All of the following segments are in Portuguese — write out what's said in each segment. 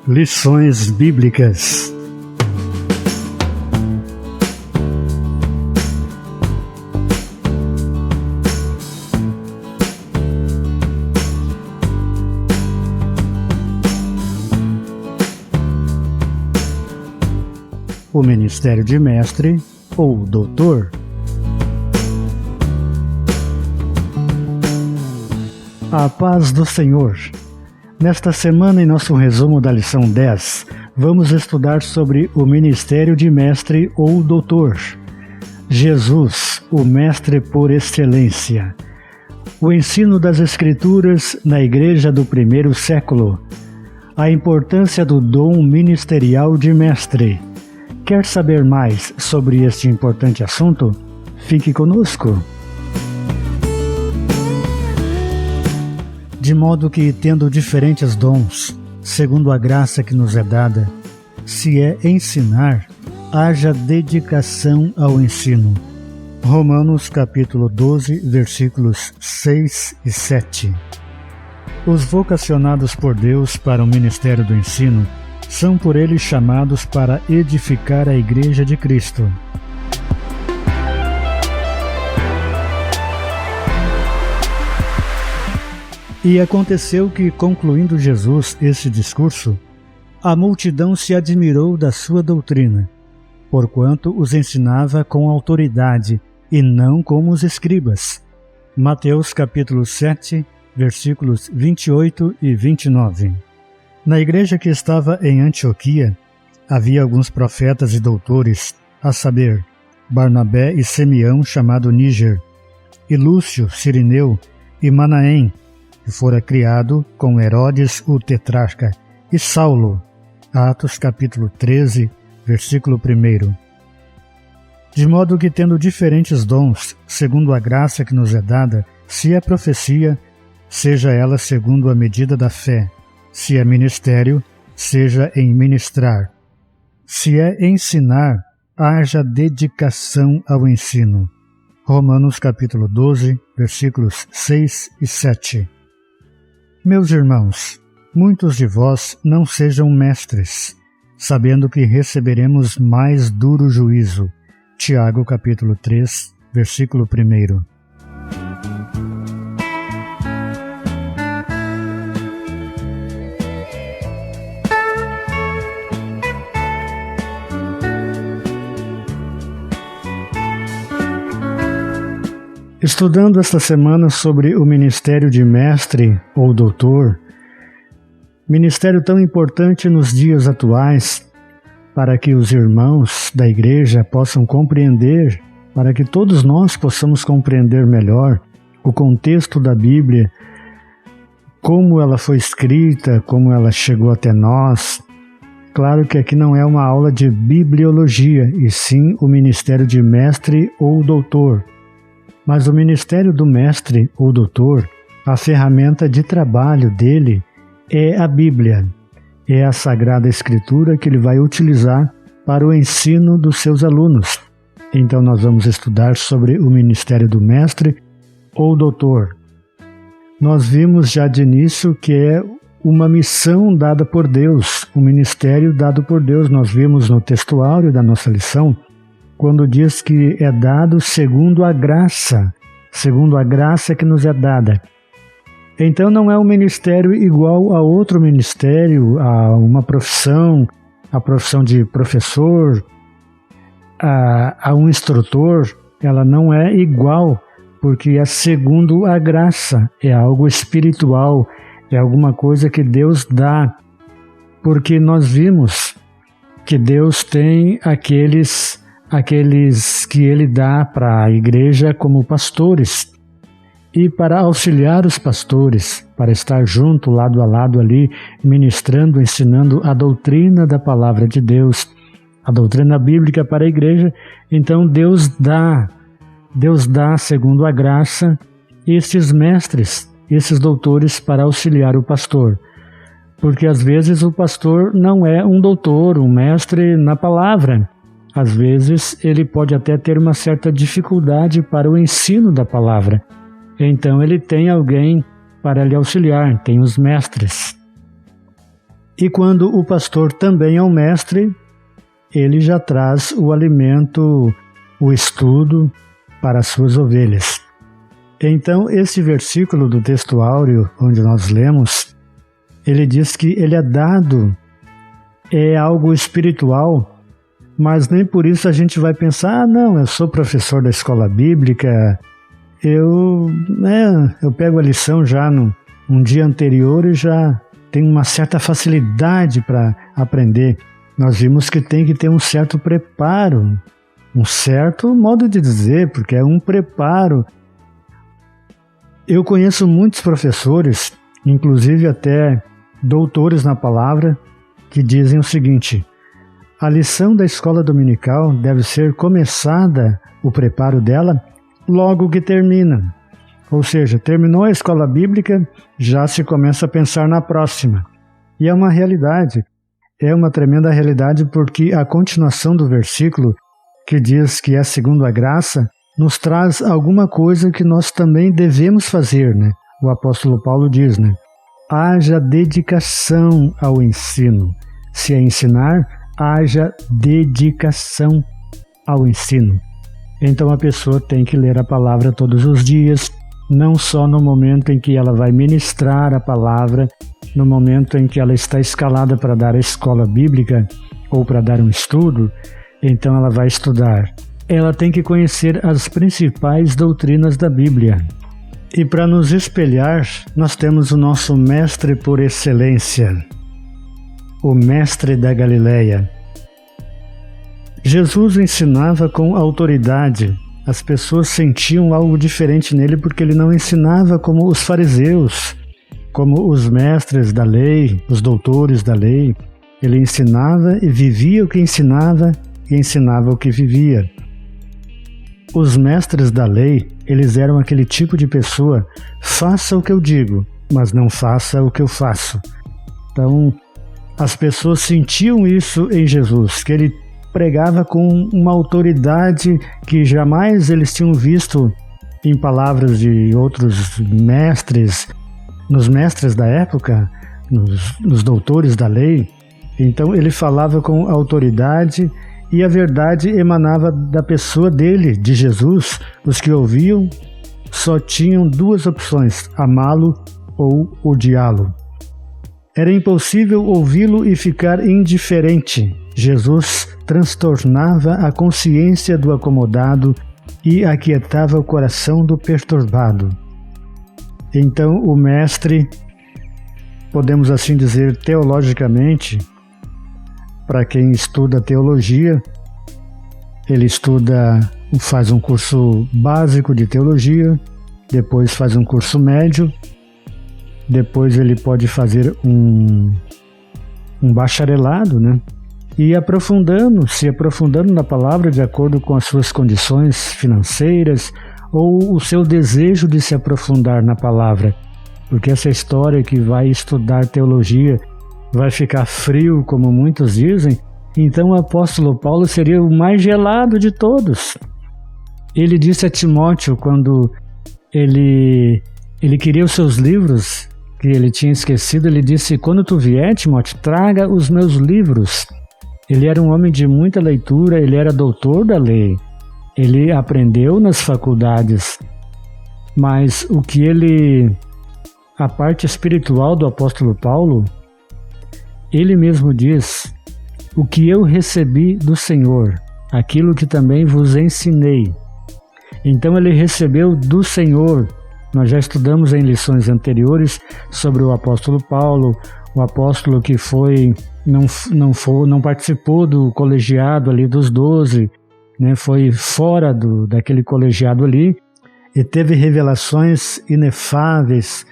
Lições Bíblicas. O ministério de mestre ou doutor. A paz do Senhor. Nesta semana, em nosso resumo da lição 10, vamos estudar sobre o ministério de mestre ou doutor. Jesus, o mestre por excelência. O ensino das Escrituras na igreja do primeiro século. A importância do dom ministerial de mestre. Quer saber mais sobre este importante assunto? Fique conosco. De modo que, tendo diferentes dons, segundo a graça que nos é dada, se é ensinar, haja dedicação ao ensino. Romanos capítulo 12, versículos 6 e 7. Os vocacionados por Deus para o ministério do ensino são por ele chamados para edificar a Igreja de Cristo. E aconteceu que, concluindo Jesus esse discurso, a multidão se admirou da sua doutrina, porquanto os ensinava com autoridade e não como os escribas. Mateus capítulo 7, versículos 28 e 29. Na igreja que estava em Antioquia, havia alguns profetas e doutores, a saber, Barnabé e Simeão, chamado Níger, e Lúcio, Cirineu, e Manaém, que fora criado com Herodes o tetrarca, e Saulo, Atos capítulo 13, versículo 1. De modo que, tendo diferentes dons, segundo a graça que nos é dada, se é profecia, seja ela segundo a medida da fé, se é ministério, seja em ministrar, se é ensinar, haja dedicação ao ensino. Romanos capítulo 12, versículos 6 e 7. Meus irmãos, muitos de vós não sejam mestres, sabendo que receberemos mais duro juízo. Tiago capítulo 3, versículo 1. Estudando esta semana sobre o ministério de mestre ou doutor, ministério tão importante nos dias atuais, para que os irmãos da igreja possam compreender, para que todos nós possamos compreender melhor o contexto da Bíblia, como ela foi escrita, como ela chegou até nós. Claro que aqui não é uma aula de bibliologia, e sim o ministério de mestre ou doutor. Mas o ministério do mestre ou doutor, a ferramenta de trabalho dele é a Bíblia, é a Sagrada Escritura que ele vai utilizar para o ensino dos seus alunos. Então nós vamos estudar sobre o ministério do mestre ou doutor. Nós vimos já de início que é uma missão dada por Deus, um ministério dado por Deus. Nós vimos no textuário da nossa lição, quando diz que é dado segundo a graça que nos é dada. Então não é um ministério igual a outro ministério, a uma profissão, a profissão de professor, a um instrutor. Ela não é igual, porque é segundo a graça, é algo espiritual, é alguma coisa que Deus dá, porque nós vimos que Deus tem aqueles que Ele dá para a igreja como pastores, e para auxiliar os pastores, para estar junto, lado a lado ali, ministrando, ensinando a doutrina da palavra de Deus, a doutrina bíblica para a igreja. Então Deus dá segundo a graça estes mestres, esses doutores para auxiliar o pastor. Porque às vezes o pastor não é um doutor, um mestre na palavra. Às vezes ele pode até ter uma certa dificuldade para o ensino da palavra. Então ele tem alguém para lhe auxiliar, tem os mestres. E quando o pastor também é um mestre, ele já traz o alimento, o estudo para as suas ovelhas. Então, esse versículo do texto áureo, onde nós lemos, ele diz que ele é dado, é algo espiritual, mas nem por isso a gente vai pensar, não, eu sou professor da escola bíblica, eu pego a lição já num dia anterior e já tenho uma certa facilidade para aprender. Nós vimos que tem que ter um certo preparo, um certo modo de dizer, porque é um preparo. Eu conheço muitos professores, inclusive até doutores na palavra, que dizem o seguinte: a lição da escola dominical deve ser começada, o preparo dela, logo que termina. Ou seja, terminou a escola bíblica, já se começa a pensar na próxima. E é uma realidade, é uma tremenda realidade, porque a continuação do versículo, que diz que é segundo a graça, nos traz alguma coisa que nós também devemos fazer, né? O apóstolo Paulo diz, né? Haja dedicação ao ensino. Se é ensinar, haja dedicação ao ensino. Então a pessoa tem que ler a palavra todos os dias, não só no momento em que ela vai ministrar a palavra, no momento em que ela está escalada para dar a escola bíblica ou para dar um estudo, então ela vai estudar. Ela tem que conhecer as principais doutrinas da Bíblia. E para nos espelhar, nós temos o nosso mestre por excelência, o mestre da Galileia. Jesus ensinava com autoridade. As pessoas sentiam algo diferente nele porque ele não ensinava como os fariseus, como os mestres da lei, os doutores da lei. Ele ensinava e vivia o que ensinava e ensinava o que vivia. Os mestres da lei, eles eram aquele tipo de pessoa, faça o que eu digo, mas não faça o que eu faço. Então, as pessoas sentiam isso em Jesus, que ele pregava com uma autoridade que jamais eles tinham visto em palavras de outros mestres, nos mestres da época, nos doutores da lei. Então ele falava com autoridade e a verdade emanava da pessoa dele, de Jesus. Os que ouviam só tinham duas opções, amá-lo ou odiá-lo. Era impossível ouvi-lo e ficar indiferente. Jesus transtornava a consciência do acomodado e aquietava o coração do perturbado. Então o mestre, podemos assim dizer teologicamente, para quem estuda teologia, ele faz um curso básico de teologia, depois faz um curso médio, depois ele pode fazer um bacharelado, né? E se aprofundando na palavra de acordo com as suas condições financeiras ou o seu desejo de se aprofundar na palavra. Porque essa história que vai estudar teologia vai ficar frio, como muitos dizem, então o apóstolo Paulo seria o mais gelado de todos. Ele disse a Timóteo, quando ele queria os seus livros, que ele tinha esquecido, ele disse: quando tu vier, Timóteo, traga os meus livros. Ele era um homem de muita leitura, ele era doutor da lei, ele aprendeu nas faculdades, mas a parte espiritual do apóstolo Paulo, ele mesmo diz: o que eu recebi do Senhor, aquilo que também vos ensinei. Então ele recebeu do Senhor. Nós já estudamos em lições anteriores sobre o apóstolo Paulo, o apóstolo que não participou do colegiado ali dos 12, né? Foi fora daquele colegiado ali e teve revelações inefáveis.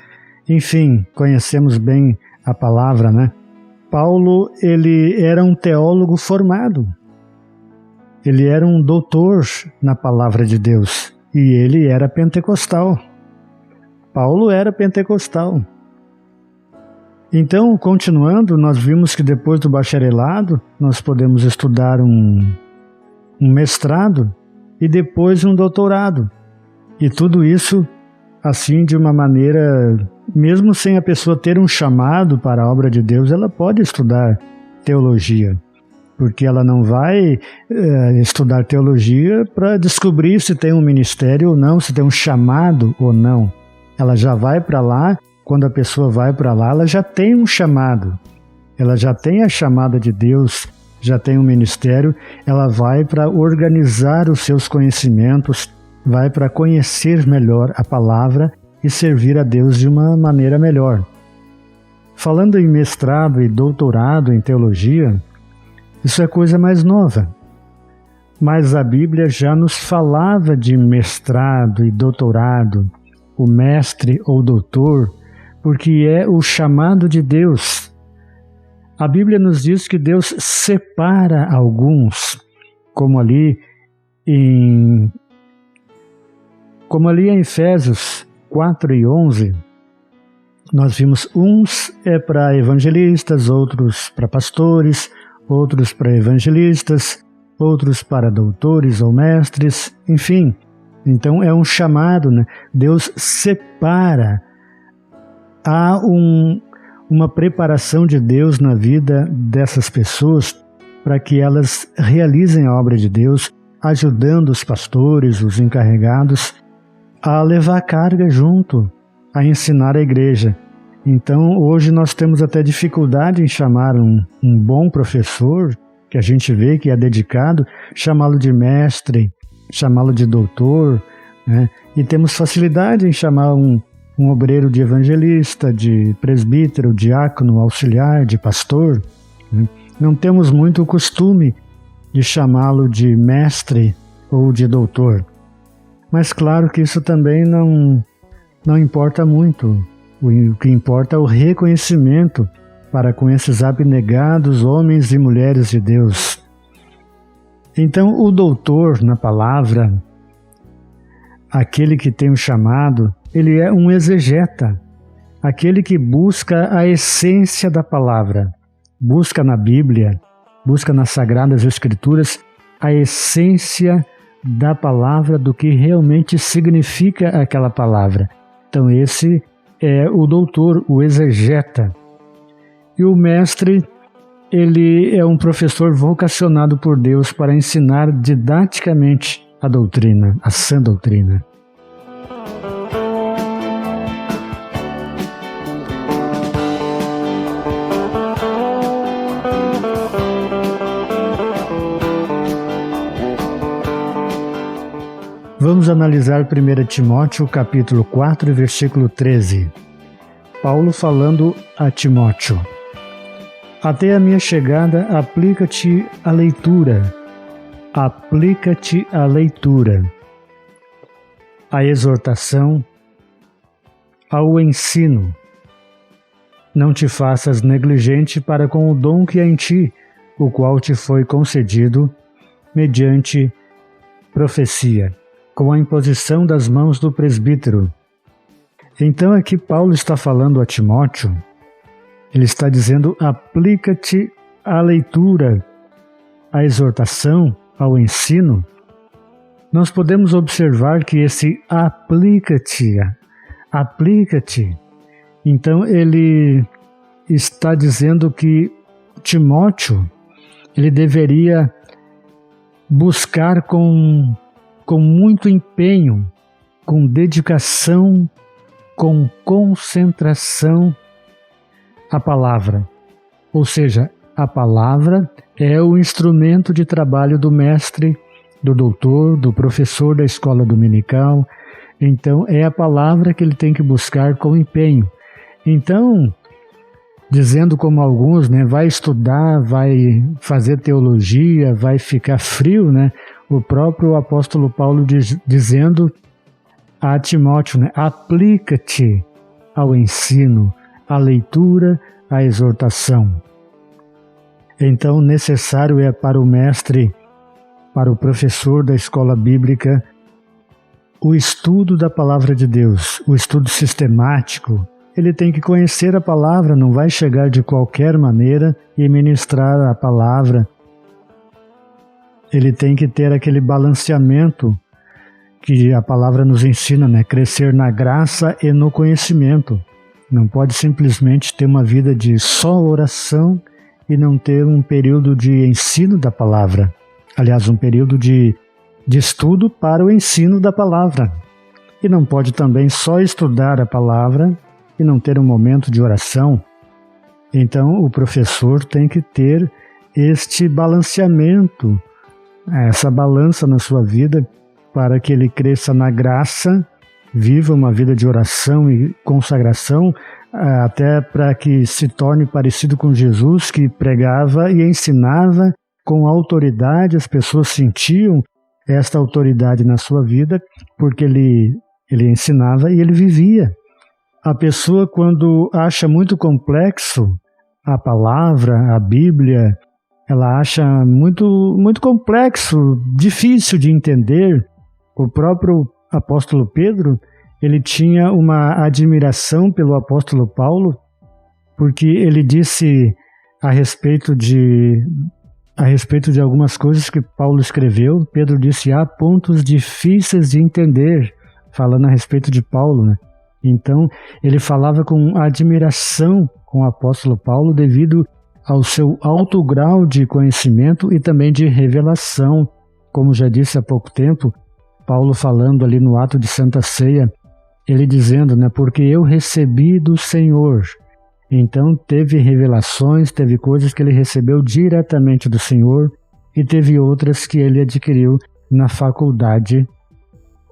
Enfim, conhecemos bem a palavra, né? Paulo, ele era um teólogo formado. Ele era um doutor na palavra de Deus e ele era pentecostal. Paulo era pentecostal. Então, continuando, nós vimos que depois do bacharelado, nós podemos estudar um mestrado e depois um doutorado. E tudo isso, assim, de uma maneira mesmo sem a pessoa ter um chamado para a obra de Deus, ela pode estudar teologia, porque ela não vai estudar teologia para descobrir se tem um ministério ou não, se tem um chamado ou não. Ela já vai para lá, quando a pessoa vai para lá, ela já tem um chamado, ela já tem a chamada de Deus, já tem um ministério, ela vai para organizar os seus conhecimentos, vai para conhecer melhor a palavra e servir a Deus de uma maneira melhor. Falando em mestrado e doutorado em teologia, isso é coisa mais nova. Mas a Bíblia já nos falava de mestrado e doutorado, o mestre ou doutor, porque é o chamado de Deus. A Bíblia nos diz que Deus separa alguns, como ali em Efésios 4:11, nós vimos uns para evangelistas, outros para pastores, outros para evangelistas, outros para doutores ou mestres, enfim. Então é um chamado, né? Deus separa. Há uma preparação de Deus na vida dessas pessoas para que elas realizem a obra de Deus, ajudando os pastores, os encarregados, a levar a carga junto, a ensinar a igreja. Então, hoje nós temos até dificuldade em chamar um bom professor, que a gente vê que é dedicado, chamá-lo de mestre, chamá-lo de doutor, né? E temos facilidade em chamar um obreiro de evangelista, de presbítero, diácono, auxiliar, de pastor, né? Não temos muito o costume de chamá-lo de mestre ou de doutor. Mas claro que isso também não importa muito. O que importa é o reconhecimento para com esses abnegados homens e mulheres de Deus. Então, o doutor na palavra, aquele que tem o chamado, ele é um exegeta, aquele que busca a essência da palavra, busca na Bíblia, busca nas Sagradas Escrituras a essência da palavra, do que realmente significa aquela palavra. Então esse é o doutor, o exegeta. E o mestre, ele é um professor vocacionado por Deus para ensinar didaticamente a doutrina, a sã doutrina. Vamos analisar 1 Timóteo capítulo 4, versículo 13. Paulo falando a Timóteo: até a minha chegada, aplica-te à leitura, à exortação, ao ensino. Não te faças negligente para com o dom que há em ti, o qual te foi concedido mediante profecia, com a imposição das mãos do presbítero. Então aqui Paulo está falando a Timóteo, ele está dizendo: aplica-te à leitura, à exortação, ao ensino. Nós podemos observar que esse aplica-te, então ele está dizendo que Timóteo, ele deveria buscar com muito empenho, com dedicação, com concentração a palavra. Ou seja, a palavra é o instrumento de trabalho do mestre, do doutor, do professor da escola dominical. Então é a palavra que ele tem que buscar com empenho. Então, dizendo como alguns, né, vai estudar, vai fazer teologia, vai ficar frio, né? O próprio apóstolo Paulo dizendo a Timóteo, né, aplica-te ao ensino, à leitura, à exortação. Então, necessário é para o mestre, para o professor da escola bíblica, o estudo da palavra de Deus, o estudo sistemático. Ele tem que conhecer a palavra, não vai chegar de qualquer maneira e ministrar a palavra. Ele tem que ter aquele balanceamento que a palavra nos ensina, né? Crescer na graça e no conhecimento. Não pode simplesmente ter uma vida de só oração e não ter um período de ensino da palavra. Aliás, um período de estudo para o ensino da palavra. E não pode também só estudar a palavra e não ter um momento de oração. Então, o professor tem que ter este balanceamento, essa balança na sua vida, para que ele cresça na graça, viva uma vida de oração e consagração, até para que se torne parecido com Jesus, que pregava e ensinava com autoridade. As pessoas sentiam esta autoridade na sua vida, porque ele ensinava e ele vivia. A pessoa, quando acha muito complexo a palavra, a Bíblia, ela acha muito, muito complexo, difícil de entender. O próprio apóstolo Pedro, ele tinha uma admiração pelo apóstolo Paulo, porque ele disse a respeito de algumas coisas que Paulo escreveu. Pedro disse: há pontos difíceis de entender, falando a respeito de Paulo, né? Então, ele falava com admiração com o apóstolo Paulo devido ao seu alto grau de conhecimento e também de revelação. Como já disse há pouco tempo, Paulo falando ali no ato de Santa Ceia, ele dizendo, né, porque eu recebi do Senhor. Então teve revelações, teve coisas que ele recebeu diretamente do Senhor e teve outras que ele adquiriu na faculdade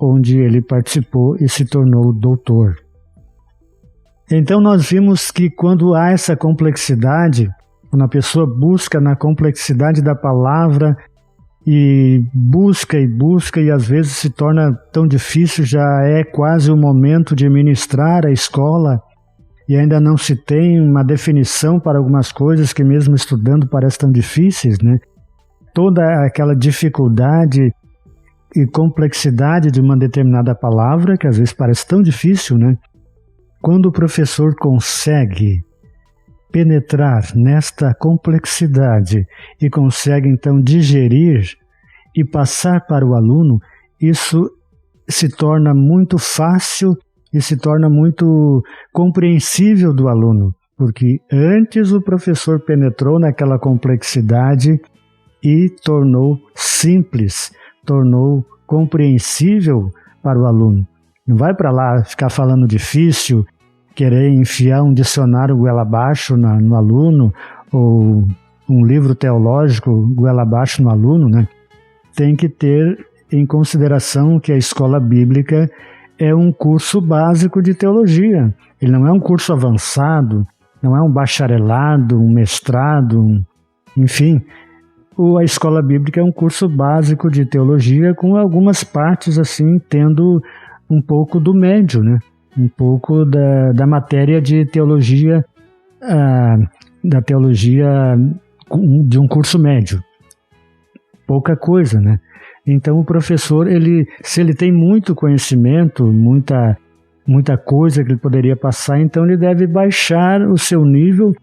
onde ele participou e se tornou doutor. Então nós vimos que quando há essa complexidade, quando a pessoa busca na complexidade da palavra e busca e às vezes se torna tão difícil, já é quase o momento de ministrar a escola e ainda não se tem uma definição para algumas coisas que mesmo estudando parecem tão difíceis, né? Toda aquela dificuldade e complexidade de uma determinada palavra, que às vezes parece tão difícil, né? Quando o professor consegue penetrar nesta complexidade e consegue então digerir e passar para o aluno, isso se torna muito fácil e se torna muito compreensível do aluno, porque antes o professor penetrou naquela complexidade e tornou simples, tornou compreensível para o aluno. Não vai para lá ficar falando difícil, querer enfiar um dicionário goela abaixo no aluno, ou um livro teológico goela abaixo no aluno, né? Tem que ter em consideração que a escola bíblica é um curso básico de teologia. Ele não é um curso avançado, não é um bacharelado, um mestrado, enfim. A escola bíblica é um curso básico de teologia com algumas partes assim, tendo um pouco do médio, né? Um pouco da matéria de teologia, da teologia de um curso médio. Pouca coisa, né? Então o professor, se ele tem muito conhecimento, muita coisa que ele poderia passar, então ele deve baixar o seu nível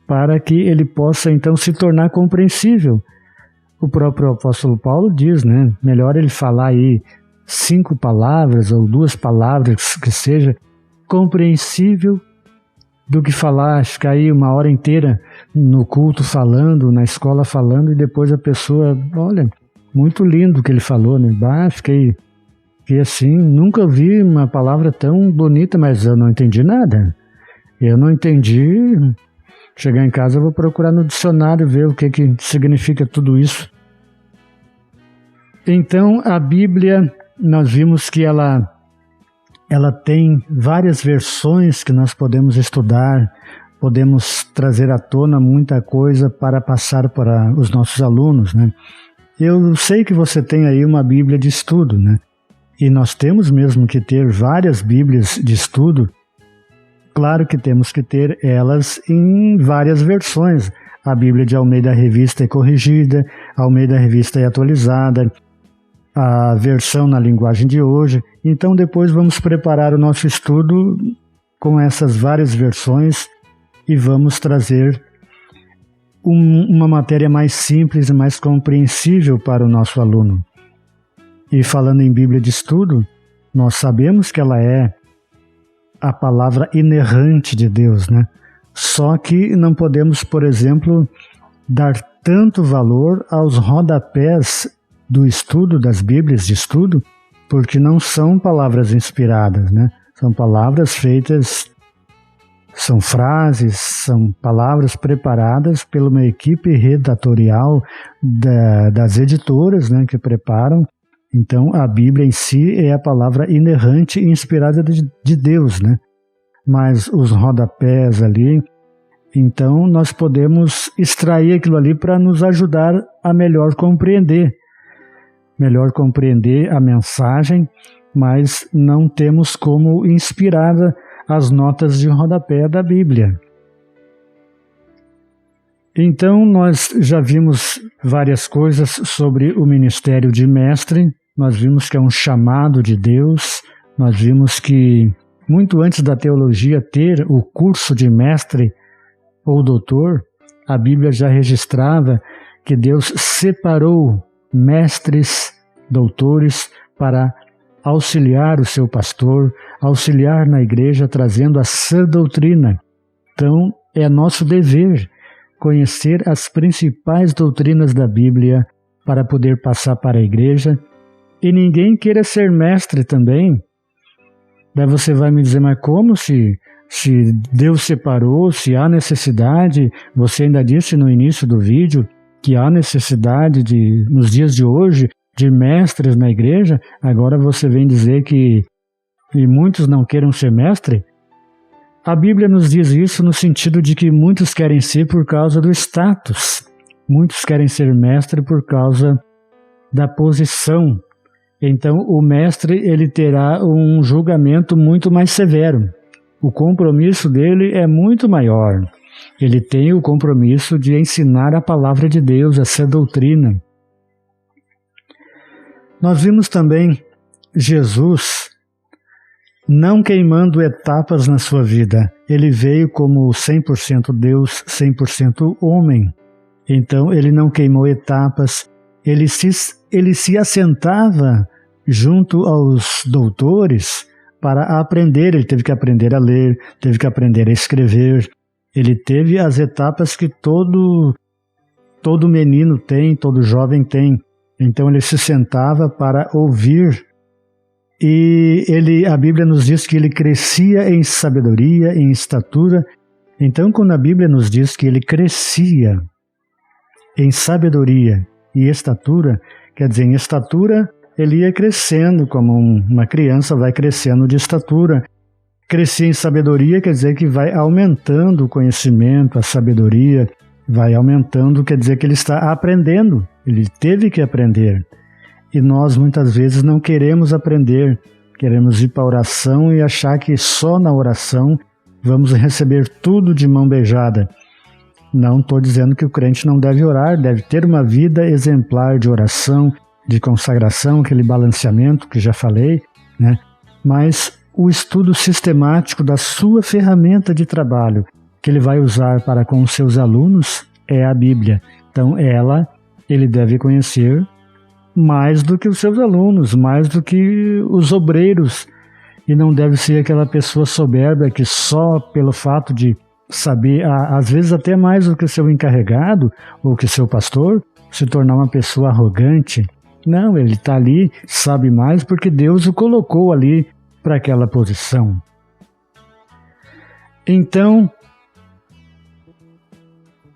para que ele possa então se tornar compreensível. O próprio apóstolo Paulo diz, né? Melhor ele falar aí 5 palavras ou 2 palavras que seja compreensível do que ficar aí 1 hora inteira no culto falando, na escola falando, e depois a pessoa, olha, muito lindo o que ele falou, né? Fiquei assim, nunca vi uma palavra tão bonita, mas eu não entendi nada. Eu não entendi. Chegar em casa eu vou procurar no dicionário ver o que significa tudo isso. Então, a Bíblia, nós vimos que ela tem várias versões que nós podemos estudar, podemos trazer à tona muita coisa para passar para os nossos alunos, né? Eu sei que você tem aí uma Bíblia de estudo, né? E nós temos mesmo que ter várias Bíblias de estudo. Claro que temos que ter elas em várias versões. A Bíblia de Almeida Revista e Corrigida, Almeida Revista e Atualizada, a versão na linguagem de hoje. Então depois vamos preparar o nosso estudo com essas várias versões e vamos trazer uma matéria mais simples e mais compreensível para o nosso aluno. E falando em Bíblia de estudo, nós sabemos que ela é a palavra inerrante de Deus, né? Só que não podemos, por exemplo, dar tanto valor aos rodapés do estudo, das Bíblias de estudo, porque não são palavras inspiradas, né? São palavras feitas, são frases, são palavras preparadas por uma equipe redatorial das editoras, né, que preparam. Então, a Bíblia em si é a palavra inerrante e inspirada de Deus, né? Mas os rodapés ali, então nós podemos extrair aquilo ali para nos ajudar a melhor compreender a mensagem, mas não temos como inspirar as notas de rodapé da Bíblia. Então, nós já vimos várias coisas sobre o ministério de mestre, nós vimos que é um chamado de Deus, nós vimos que muito antes da teologia ter o curso de mestre ou doutor, a Bíblia já registrava que Deus separou mestres, doutores, para auxiliar o seu pastor, auxiliar na igreja, trazendo a sã doutrina. Então, é nosso dever conhecer as principais doutrinas da Bíblia para poder passar para a igreja. E ninguém queira ser mestre também. Daí você vai me dizer, mas como se Deus separou, se há necessidade? Você ainda disse no início do vídeo que há necessidade nos dias de hoje, de mestres na igreja. Agora você vem dizer que muitos não queiram ser mestre? A Bíblia nos diz isso no sentido de que muitos querem ser por causa do status. Muitos querem ser mestre por causa da posição. Então, o mestre ele terá um julgamento muito mais severo. O compromisso dele é muito maior. Ele tem o compromisso de ensinar a palavra de Deus, essa doutrina. Nós vimos também Jesus não queimando etapas na sua vida. Ele veio como 100% Deus, 100% homem. Então, ele não queimou etapas. Ele se assentava junto aos doutores para aprender. Ele teve que aprender a ler, teve que aprender a escrever. Ele teve as etapas que todo menino tem, todo jovem tem. Então ele se sentava para ouvir. E a Bíblia nos diz que ele crescia em sabedoria, em estatura. Então, quando a Bíblia nos diz que ele crescia em sabedoria e estatura, quer dizer, em estatura ele ia crescendo, como uma criança vai crescendo de estatura. Crescer em sabedoria quer dizer que vai aumentando o conhecimento, a sabedoria, vai aumentando, quer dizer que ele está aprendendo, ele teve que aprender. E nós muitas vezes não queremos aprender, queremos ir para a oração e achar que só na oração vamos receber tudo de mão beijada. Não estou dizendo que o crente não deve orar, deve ter uma vida exemplar de oração, de consagração, aquele balanceamento que já falei, né? Mas o estudo sistemático da sua ferramenta de trabalho que ele vai usar para com os seus alunos é a Bíblia. Então ele deve conhecer mais do que os seus alunos, mais do que os obreiros, e não deve ser aquela pessoa soberba que só pelo fato de saber, às vezes até mais do que o seu encarregado ou que o seu pastor, se tornar uma pessoa arrogante. Não, ele está ali, sabe mais porque Deus o colocou ali para aquela posição. Então,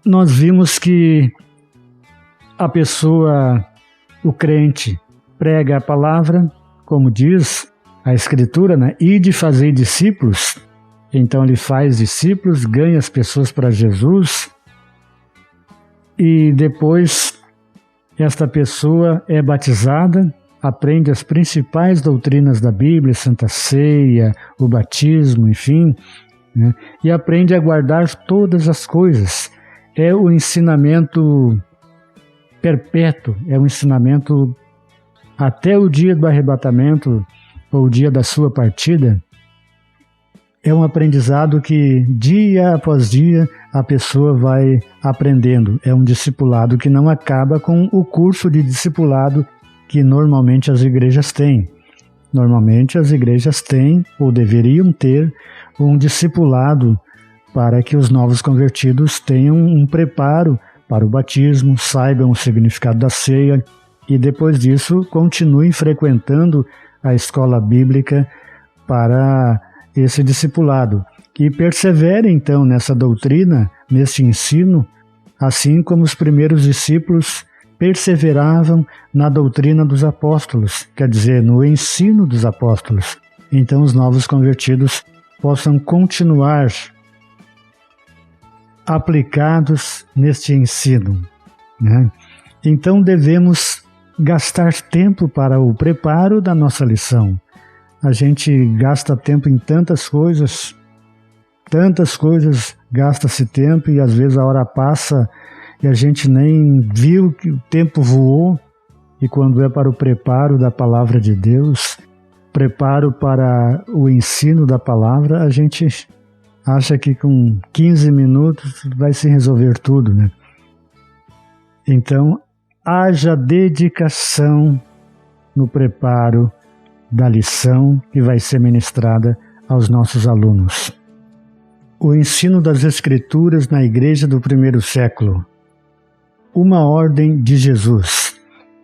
nós vimos que a pessoa, o crente, prega a palavra, como diz a Escritura, né? Ide fazer discípulos. Então ele faz discípulos, ganha as pessoas para Jesus e depois esta pessoa é batizada, aprende as principais doutrinas da Bíblia, Santa Ceia, o batismo, enfim, né? E aprende a guardar todas as coisas. É o ensinamento perpétuo, é um ensinamento até o dia do arrebatamento ou o dia da sua partida. É um aprendizado que dia após dia a pessoa vai aprendendo. É um discipulado que não acaba com o curso de discipulado que normalmente as igrejas têm. Normalmente as igrejas têm ou deveriam ter um discipulado para que os novos convertidos tenham um preparo para o batismo, saibam o significado da ceia e depois disso continuem frequentando a escola bíblica para esse discipulado. E persevere então nessa doutrina, nesse ensino, assim como os primeiros discípulos perseveravam na doutrina dos apóstolos, quer dizer, no ensino dos apóstolos. Então os novos convertidos possam continuar aplicados neste ensino, né? Então devemos gastar tempo para o preparo da nossa lição. A gente gasta tempo em tantas coisas, gasta-se tempo e às vezes a hora passa e a gente nem viu que o tempo voou. E quando é para o preparo da palavra de Deus, preparo para o ensino da palavra, a gente acha que com 15 minutos vai se resolver tudo, né? Então, haja dedicação no preparo da lição que vai ser ministrada aos nossos alunos. O ensino das Escrituras na igreja do primeiro século. Uma ordem de Jesus.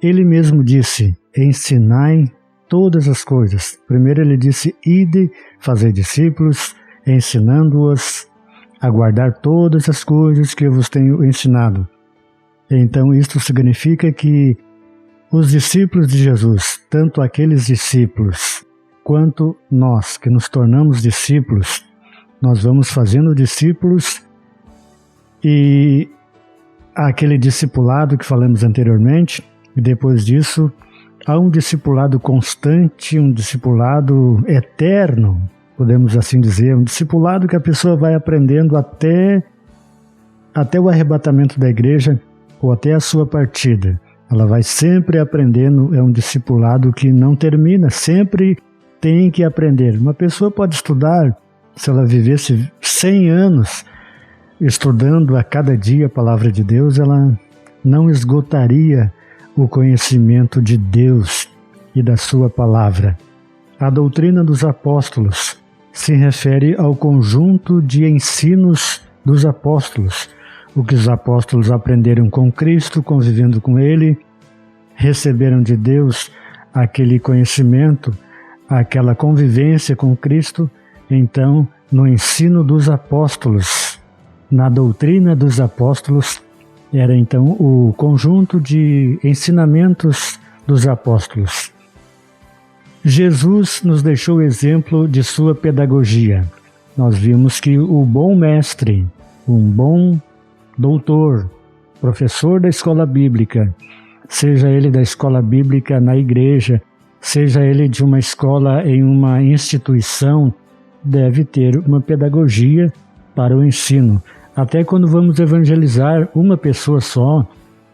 Ele mesmo disse, ensinai todas as coisas. Primeiro ele disse, ide, fazei discípulos, ensinando-os a guardar todas as coisas que eu vos tenho ensinado. Então isto significa que os discípulos de Jesus, tanto aqueles discípulos quanto nós que nos tornamos discípulos, nós vamos fazendo discípulos e aquele discipulado que falamos anteriormente, e depois disso há um discipulado constante, um discipulado eterno, podemos assim dizer, um discipulado que a pessoa vai aprendendo até o arrebatamento da igreja ou até a sua partida. Ela vai sempre aprendendo, é um discipulado que não termina, sempre tem que aprender. Uma pessoa pode estudar, se ela vivesse 100 anos estudando a cada dia a palavra de Deus, ela não esgotaria o conhecimento de Deus e da sua palavra. A doutrina dos apóstolos se refere ao conjunto de ensinos dos apóstolos, o que os apóstolos aprenderam com Cristo, convivendo com Ele, receberam de Deus aquele conhecimento, aquela convivência com Cristo. Então, no ensino dos apóstolos, na doutrina dos apóstolos, era então o conjunto de ensinamentos dos apóstolos. Jesus nos deixou exemplo de sua pedagogia. Nós vimos que o bom mestre, um bom doutor, professor da escola bíblica, seja ele da escola bíblica na igreja, seja ele de uma escola em uma instituição, deve ter uma pedagogia para o ensino. Até quando vamos evangelizar uma pessoa só,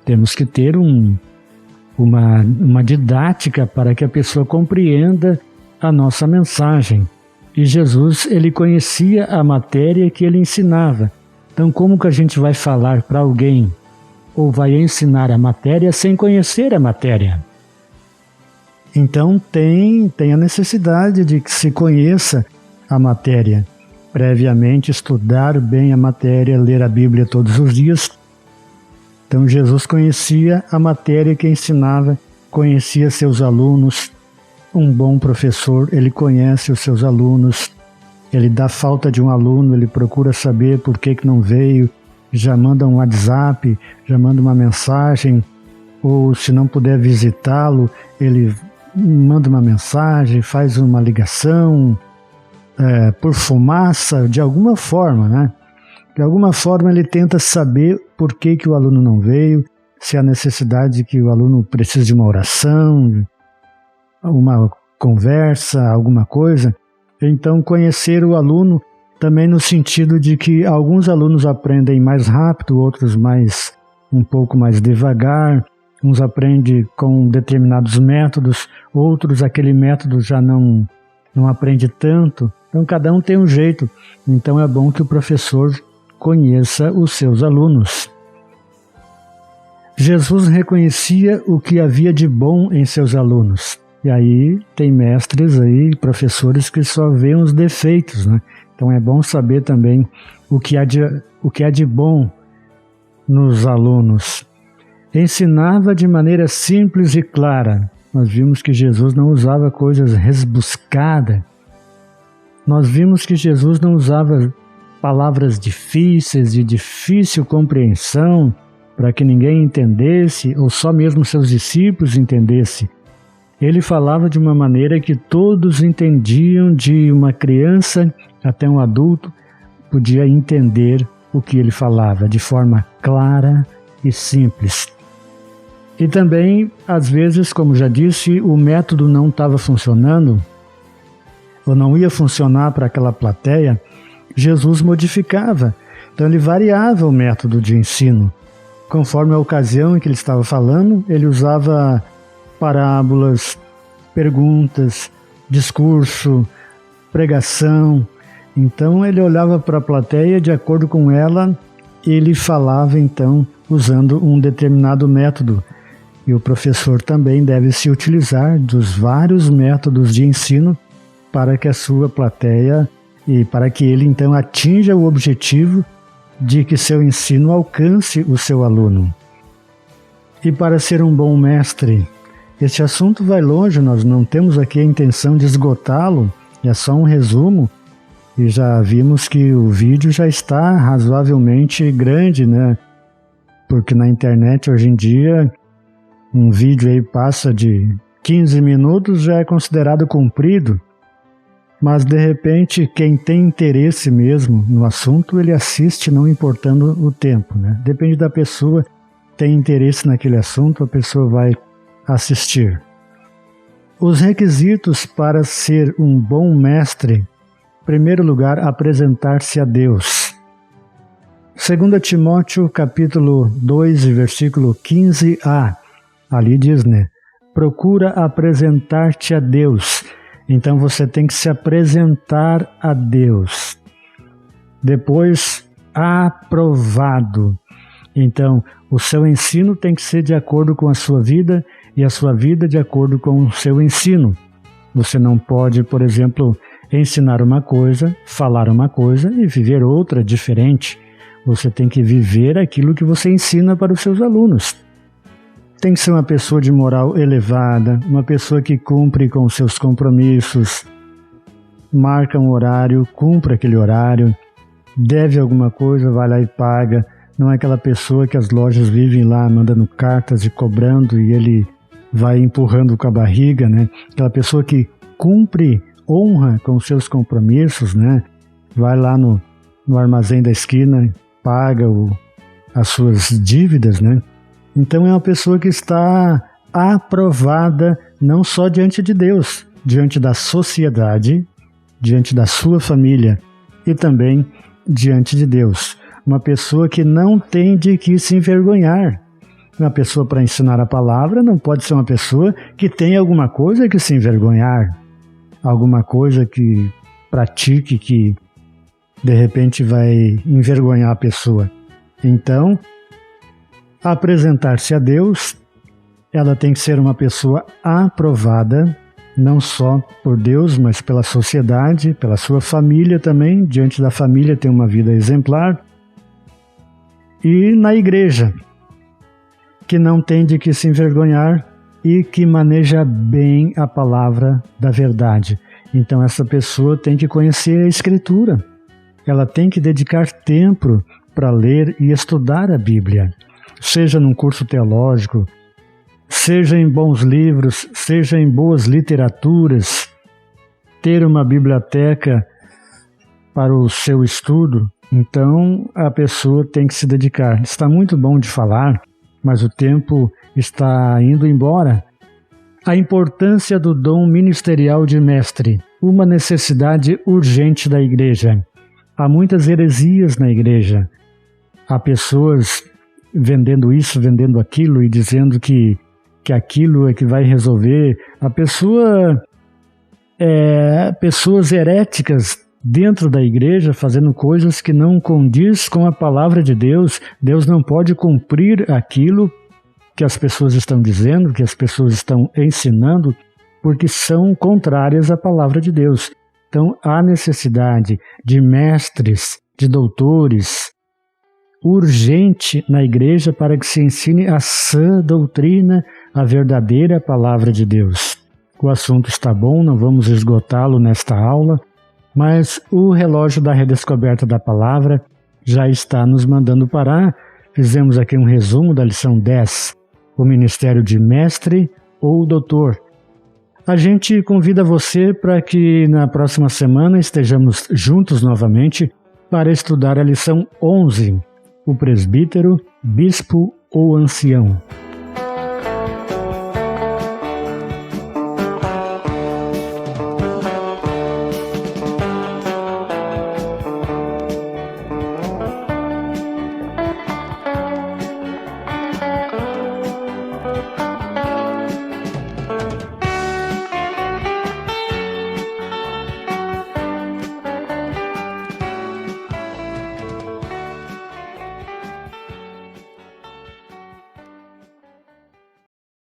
temos que ter uma didática para que a pessoa compreenda a nossa mensagem. E Jesus, ele conhecia a matéria que ele ensinava. Então, como que a gente vai falar para alguém ou vai ensinar a matéria sem conhecer a matéria? Então, tem a necessidade de que se conheça a matéria. Previamente, estudar bem a matéria, ler a Bíblia todos os dias. Então, Jesus conhecia a matéria que ensinava, conhecia seus alunos. Um bom professor, ele conhece os seus alunos. Ele dá falta de um aluno, ele procura saber por que não veio, já manda um WhatsApp, já manda uma mensagem, ou se não puder visitá-lo, ele manda uma mensagem, faz uma ligação, por fumaça, de alguma forma, né? De alguma forma ele tenta saber por que o aluno não veio, se há necessidade que o aluno precisa de uma oração, uma conversa, alguma coisa. Então, conhecer o aluno também no sentido de que alguns alunos aprendem mais rápido, outros um pouco mais devagar, uns aprendem com determinados métodos, outros aquele método já não aprende tanto. Então, cada um tem um jeito. Então, é bom que o professor conheça os seus alunos. Jesus reconhecia o que havia de bom em seus alunos. E aí tem mestres aí, professores que só veem os defeitos, né? Então é bom saber também o que há de bom nos alunos. Ensinava de maneira simples e clara. Nós vimos que Jesus não usava coisas rebuscadas. Nós vimos que Jesus não usava palavras difíceis, de difícil compreensão, para que ninguém entendesse, ou só mesmo seus discípulos entendessem. Ele falava de uma maneira que todos entendiam, de uma criança até um adulto podia entender o que ele falava, de forma clara e simples. E também, às vezes, como já disse, o método não estava funcionando, ou não ia funcionar para aquela plateia, Jesus modificava. Então ele variava o método de ensino. Conforme a ocasião em que ele estava falando, ele usava parábolas, perguntas, discurso, pregação. Então ele olhava para a plateia, de acordo com ela, ele falava então usando um determinado método. E o professor também deve se utilizar dos vários métodos de ensino para que a sua plateia e para que ele então atinja o objetivo de que seu ensino alcance o seu aluno. E para ser um bom mestre, este assunto vai longe, nós não temos aqui a intenção de esgotá-lo, é só um resumo, e já vimos que o vídeo já está razoavelmente grande, né? Porque na internet hoje em dia, um vídeo aí passa de 15 minutos já é considerado comprido. Mas, de repente, quem tem interesse mesmo no assunto, ele assiste não importando o tempo, né? Depende da pessoa, tem interesse naquele assunto, a pessoa vai assistir. Os requisitos para ser um bom mestre: em primeiro lugar, apresentar-se a Deus. 2 Timóteo, capítulo 2, versículo 15a, ali diz, né? Procura apresentar-te a Deus. Então você tem que se apresentar a Deus. Depois, aprovado. Então, o seu ensino tem que ser de acordo com a sua vida e a sua vida de acordo com o seu ensino. Você não pode, por exemplo, ensinar uma coisa, falar uma coisa e viver outra diferente. Você tem que viver aquilo que você ensina para os seus alunos. Tem que ser uma pessoa de moral elevada, uma pessoa que cumpre com seus compromissos, marca um horário, cumpre aquele horário, deve alguma coisa, vai lá e paga. Não é aquela pessoa que as lojas vivem lá mandando cartas e cobrando e ele vai empurrando com a barriga, né? Aquela pessoa que cumpre, honra com seus compromissos, né? Vai lá no armazém da esquina, paga as suas dívidas, né? Então é uma pessoa que está aprovada não só diante de Deus, diante da sociedade, diante da sua família e também diante de Deus. Uma pessoa que não tem de que se envergonhar. Uma pessoa para ensinar a palavra não pode ser uma pessoa que tem alguma coisa que se envergonhar, alguma coisa que pratique que de repente vai envergonhar a pessoa. Então, apresentar-se a Deus, ela tem que ser uma pessoa aprovada, não só por Deus, mas pela sociedade, pela sua família também, diante da família tem uma vida exemplar, e na igreja, que não tem de que se envergonhar e que maneja bem a palavra da verdade. Então essa pessoa tem que conhecer a Escritura, ela tem que dedicar tempo para ler e estudar a Bíblia. Seja num curso teológico, seja em bons livros, seja em boas literaturas, ter uma biblioteca para o seu estudo. Então, a pessoa tem que se dedicar. Está muito bom de falar, mas o tempo está indo embora. A importância do dom ministerial de mestre, uma necessidade urgente da igreja. Há muitas heresias na igreja. Há pessoas vendendo isso, vendendo aquilo e dizendo que aquilo é que vai resolver. Pessoas heréticas dentro da igreja fazendo coisas que não condiz com a palavra de Deus. Deus não pode cumprir aquilo que as pessoas estão dizendo, que as pessoas estão ensinando. porque são contrárias à palavra de Deus. Então, há necessidade de mestres, de doutores, urgente na igreja para que se ensine a sã doutrina, a verdadeira palavra de Deus. O assunto está bom, não vamos esgotá-lo nesta aula, mas o relógio da redescoberta da palavra já está nos mandando parar. Fizemos aqui um resumo da lição 10, o ministério de mestre ou doutor. A gente convida você para que na próxima semana estejamos juntos novamente para estudar a lição 11, o presbítero, bispo ou ancião.